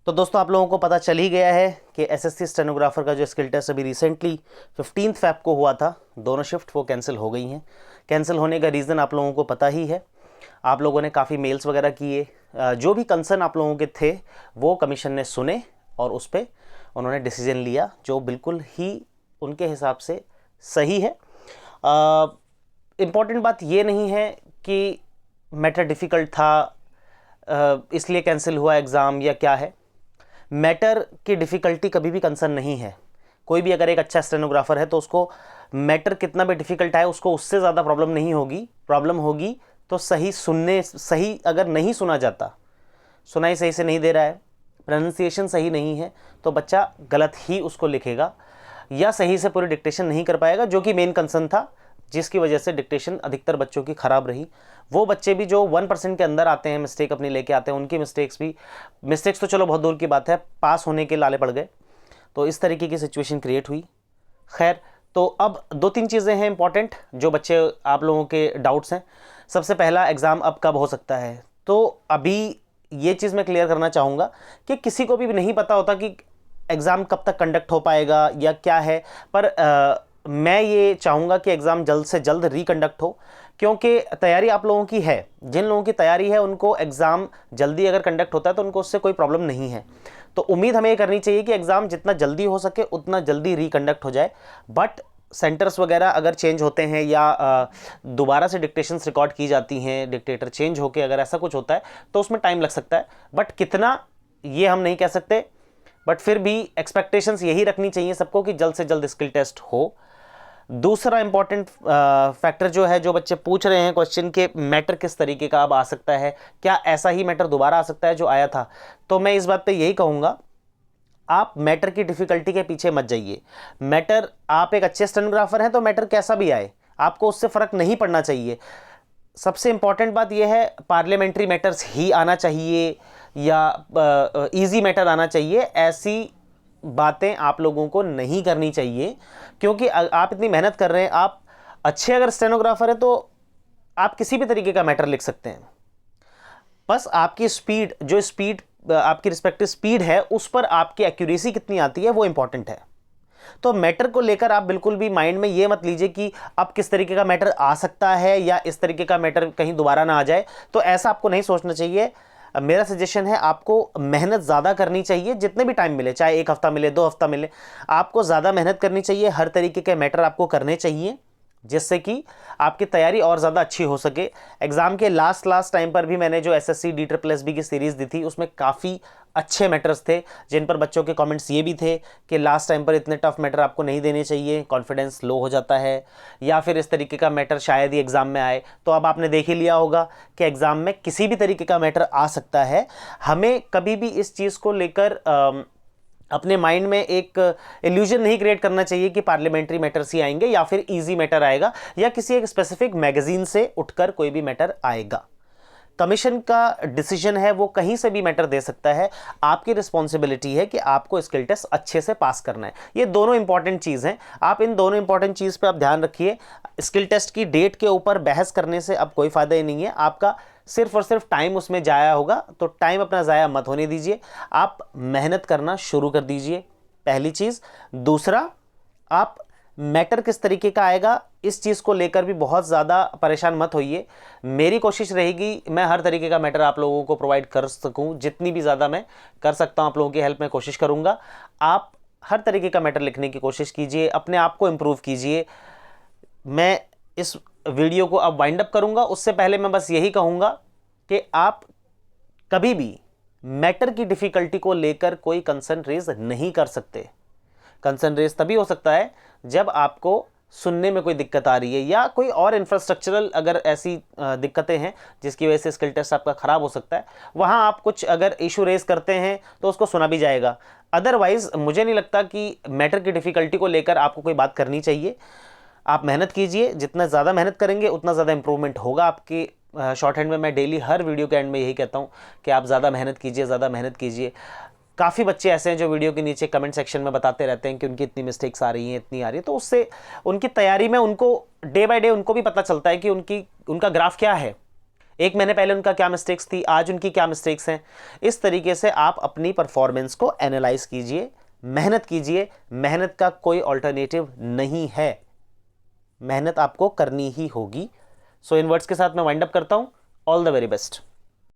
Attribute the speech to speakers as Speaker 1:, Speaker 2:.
Speaker 1: तो दोस्तों आप लोगों को पता चल ही गया है कि एसएससी स्टेनोग्राफर का जो स्किल टेस्ट अभी रिसेंटली 15 फेब को हुआ था, दोनों शिफ्ट वो कैंसिल हो गई हैं। कैंसिल होने का रीज़न आप लोगों को पता ही है। आप लोगों ने काफ़ी मेल्स वगैरह किए, जो भी कंसर्न आप लोगों के थे वो कमीशन ने सुने और उस पर उन्होंने डिसीजन लिया जो बिल्कुल ही उनके हिसाब से सही है। इम्पॉर्टेंट बात ये नहीं है कि मैटर डिफ़िकल्ट था इसलिए कैंसिल हुआ एग्ज़ाम या क्या है। मैटर की डिफ़िकल्टी कभी भी कंसर्न नहीं है। कोई भी अगर एक अच्छा स्टेनोग्राफर है तो उसको मैटर कितना भी डिफ़िकल्ट आए उसको उससे ज़्यादा प्रॉब्लम नहीं होगी। प्रॉब्लम होगी तो सही अगर नहीं सुना जाता, सुनाई सही से नहीं दे रहा है, प्रोनाउंसिएशन सही नहीं है, तो बच्चा गलत ही उसको लिखेगा या सही से पूरी डिक्टेशन नहीं कर पाएगा, जो कि मेन कंसर्न था, जिसकी वजह से डिक्टेशन अधिकतर बच्चों की ख़राब रही। वो बच्चे भी जो 1% के अंदर आते हैं, मिस्टेक अपनी लेके आते हैं, उनकी मिस्टेक्स तो चलो बहुत दूर की बात है, पास होने के लाले पड़ गए। तो इस तरीके की सिचुएशन क्रिएट हुई। खैर, तो अब 2-3 चीज़ें हैं इंपॉर्टेंट जो बच्चे आप लोगों के डाउट्स हैं। सबसे पहला, एग्ज़ाम अब कब हो सकता है। तो अभी ये चीज़ मैं क्लियर करना चाहूँगा कि किसी को भी नहीं पता होता कि एग्ज़ाम कब तक कंडक्ट हो पाएगा या क्या है, पर मैं ये चाहूँगा कि एग्ज़ाम जल्द से जल्द रिकंडक्ट हो, क्योंकि तैयारी आप लोगों की है। जिन लोगों की तैयारी है उनको एग्ज़ाम जल्दी अगर कंडक्ट होता है तो उनको उससे कोई प्रॉब्लम नहीं है। तो उम्मीद हमें ये करनी चाहिए कि एग्ज़ाम जितना जल्दी हो सके उतना जल्दी रिकंडक्ट हो जाए। बट सेंटर्स वगैरह अगर चेंज होते हैं या दोबारा से डिक्टेशंस रिकॉर्ड की जाती हैं, डिक्टेटर चेंज होकर अगर ऐसा कुछ होता है तो उसमें टाइम लग सकता है। बट कितना ये हम नहीं कह सकते, बट फिर भी एक्सपेक्टेशंस यही रखनी चाहिए सबको कि जल्द से जल्द स्किल टेस्ट हो। दूसरा इंपॉर्टेंट फैक्टर जो है, जो बच्चे पूछ रहे हैं क्वेश्चन के मैटर किस तरीके का अब आ सकता है, क्या ऐसा ही मैटर दोबारा आ सकता है जो आया था, तो मैं इस बात पे यही कहूँगा, आप मैटर की डिफ़िकल्टी के पीछे मत जाइए। मैटर, आप एक अच्छे स्टेनोग्राफर हैं तो मैटर कैसा भी आए आपको उससे फ़र्क नहीं पड़ना चाहिए। सबसे इंपॉर्टेंट बात यह है, पार्लियामेंट्री मैटर्स ही आना चाहिए या इजी मैटर आना चाहिए, ऐसी बातें आप लोगों को नहीं करनी चाहिए। क्योंकि आप इतनी मेहनत कर रहे हैं, आप अच्छे अगर स्टेनोग्राफर हैं तो आप किसी भी तरीके का मैटर लिख सकते हैं। बस आपकी स्पीड, जो स्पीड आपकी रिस्पेक्टिव स्पीड है, उस पर आपकी एक्यूरेसी कितनी आती है वो इंपॉर्टेंट है। तो मैटर को लेकर आप बिल्कुल भी माइंड में ये मत लीजिए कि अब किस तरीके का मैटर आ सकता है या इस तरीके का मैटर कहीं दोबारा ना आ जाए, तो ऐसा आपको नहीं सोचना चाहिए। मेरा सजेशन है, आपको मेहनत ज़्यादा करनी चाहिए, जितने भी टाइम मिले, चाहे 1 हफ्ता मिले, 2 हफ्ता मिले, आपको ज़्यादा मेहनत करनी चाहिए। हर तरीके के मैटर आपको करने चाहिए जिससे कि आपकी तैयारी और ज़्यादा अच्छी हो सके। एग्ज़ाम के लास्ट टाइम पर भी मैंने जो एसएससी DSSB की सीरीज़ दी थी उसमें काफ़ी अच्छे मैटर्स थे, जिन पर बच्चों के कमेंट्स ये भी थे कि लास्ट टाइम पर इतने टफ मैटर आपको नहीं देने चाहिए, कॉन्फिडेंस लो हो जाता है, या फिर इस तरीके का मैटर शायद ही एग्ज़ाम में आए। तो अब आपने देख ही लिया होगा कि एग्ज़ाम में किसी भी तरीके का मैटर आ सकता है। हमें कभी भी इस चीज़ को लेकर अपने माइंड में एक इल्यूजन नहीं क्रिएट करना चाहिए कि पार्लियामेंट्री मैटर्स ही आएंगे या फिर इजी मैटर आएगा या किसी एक स्पेसिफिक मैगजीन से उठकर कोई भी मैटर आएगा। कमीशन का डिसीजन है, वो कहीं से भी मैटर दे सकता है। आपकी रिस्पॉन्सिबिलिटी है कि आपको स्किल टेस्ट अच्छे से पास करना है। ये दोनों इंपॉर्टेंट चीज़ हैं। आप इन दोनों इंपॉर्टेंट चीज़ पे आप ध्यान रखिए। स्किल टेस्ट की डेट के ऊपर बहस करने से अब कोई फ़ायदा ही नहीं है, आपका सिर्फ और सिर्फ टाइम उसमें जाया होगा। तो टाइम अपना ज़ाया मत होने दीजिए, आप मेहनत करना शुरू कर दीजिए, पहली चीज़। दूसरा, आप मैटर किस तरीके का आएगा इस चीज़ को लेकर भी बहुत ज़्यादा परेशान मत होइए। मेरी कोशिश रहेगी मैं हर तरीके का मैटर आप लोगों को प्रोवाइड कर सकूं, जितनी भी ज़्यादा मैं कर सकता हूं आप लोगों की हेल्प में कोशिश करूंगा। आप हर तरीके का मैटर लिखने की कोशिश कीजिए, अपने आप को इम्प्रूव कीजिए। मैं इस वीडियो को अब वाइंड अप करूंगा, उससे पहले मैं बस यही कहूँगा कि आप कभी भी मैटर की डिफ़िकल्टी को लेकर कोई कंसर्न रेज नहीं कर सकते। कंसर्न रेज तभी हो सकता है जब आपको सुनने में कोई दिक्कत आ रही है या कोई और इंफ्रास्ट्रक्चरल अगर ऐसी दिक्कतें हैं जिसकी वजह से स्किल टेस्ट आपका ख़राब हो सकता है, वहाँ आप कुछ अगर इशू रेज करते हैं तो उसको सुना भी जाएगा। अदरवाइज़ मुझे नहीं लगता कि मैटर की डिफ़िकल्टी को लेकर आपको कोई बात करनी चाहिए। आप मेहनत कीजिए, जितना ज़्यादा मेहनत करेंगे उतना ज़्यादा इंप्रूवमेंट होगा आपके। शॉर्ट हैंड में मैं डेली हर वीडियो के एंड में यही कहता हूँ कि आप ज़्यादा मेहनत कीजिए, ज़्यादा मेहनत कीजिए। काफ़ी बच्चे ऐसे हैं जो वीडियो के नीचे कमेंट सेक्शन में बताते रहते हैं कि उनकी इतनी मिस्टेक्स आ रही हैं, इतनी आ रही है, तो उससे उनकी तैयारी में उनको डे बाय डे उनको भी पता चलता है कि उनका ग्राफ क्या है। 1 महीने पहले उनका क्या मिस्टेक्स थी, आज उनकी क्या मिस्टेक्स हैं। इस तरीके से आप अपनी परफॉर्मेंस को एनालाइज कीजिए, मेहनत कीजिए। मेहनत का कोई ऑल्टरनेटिव नहीं है, मेहनत आपको करनी ही होगी। सो इन वर्ड्स के साथ मैं वाइंड अप करता हूं। All the very best.